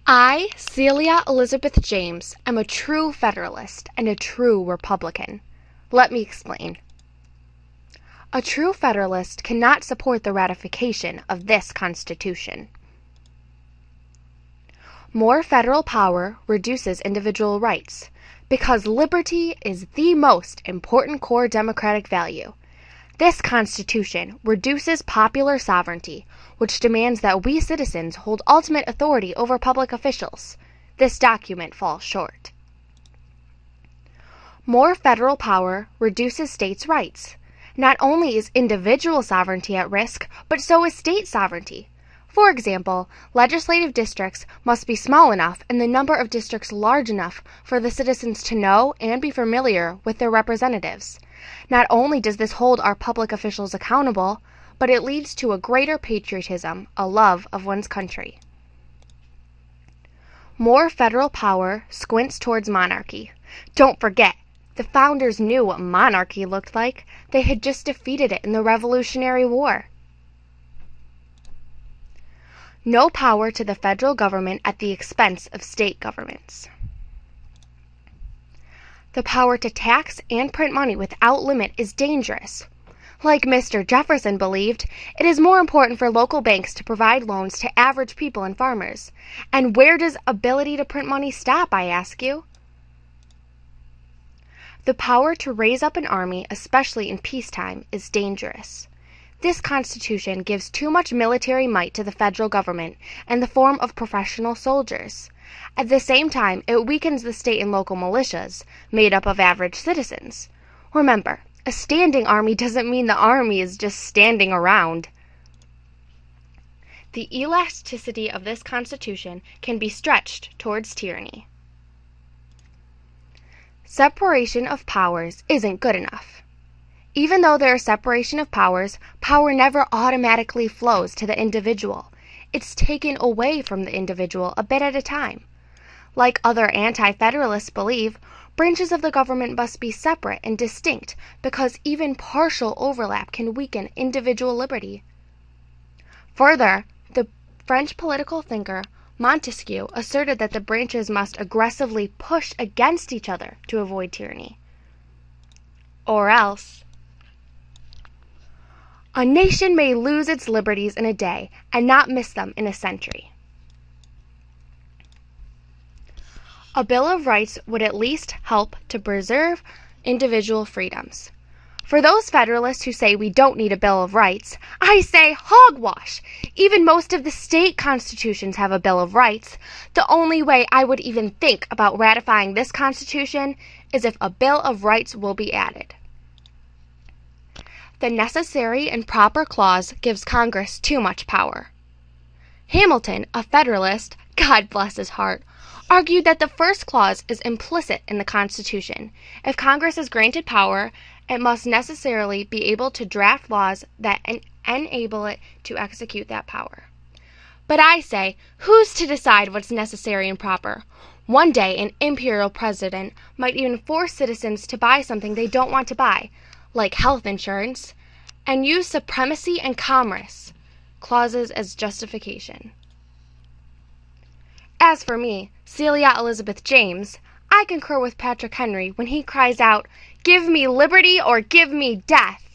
I, Celia Elizabeth James, am a true Federalist and a true Republican. Let me explain. A true Federalist cannot support the ratification of this Constitution. More federal power reduces individual rights, because liberty is the most important core democratic value. This Constitution reduces popular sovereignty, which demands that we citizens hold ultimate authority over public officials. This document falls short. More federal power reduces states' rights. Not only is individual sovereignty at risk, but so is state sovereignty. For example, legislative districts must be small enough and the number of districts large enough for the citizens to know and be familiar with their representatives. Not only does this hold our public officials accountable, but it leads to a greater patriotism, a love of one's country. More federal power squints towards monarchy. Don't forget, the founders knew what monarchy looked like. They had just defeated it in the Revolutionary War. No power to the federal government at the expense of state governments. The power to tax and print money without limit is dangerous. Like Mr. Jefferson believed, it is more important for local banks to provide loans to average people and farmers. And where does ability to print money stop, I ask you? The power to raise up an army, especially in peacetime, is dangerous. This Constitution gives too much military might to the federal government in the form of professional soldiers. At the same time, it weakens the state and local militias, made up of average citizens. Remember, a standing army doesn't mean the army is just standing around. The elasticity of this Constitution can be stretched towards tyranny. Separation of powers isn't good enough. Even though there is separation of powers, power never automatically flows to the individual. It's taken away from the individual a bit at a time. Like other anti-federalists believe, branches of the government must be separate and distinct because even partial overlap can weaken individual liberty. Further, the French political thinker Montesquieu asserted that the branches must aggressively push against each other to avoid tyranny. Or else, a nation may lose its liberties in a day and not miss them in a century. A Bill of Rights would at least help to preserve individual freedoms. For those Federalists who say we don't need a Bill of Rights, I say hogwash! Even most of the state constitutions have a Bill of Rights. The only way I would even think about ratifying this Constitution is if a Bill of Rights will be added. The necessary and proper clause gives Congress too much power. Hamilton, a Federalist, God bless his heart, argued that the first clause is implicit in the Constitution. If Congress is granted power, it must necessarily be able to draft laws that enable it to execute that power. But I say, who's to decide what's necessary and proper? One day, an imperial president might even force citizens to buy something they don't want to buy, like health insurance, and use supremacy and commerce clauses as justification. As for me, Celia Elizabeth James, I concur with Patrick Henry when he cries out, "Give me liberty or give me death!"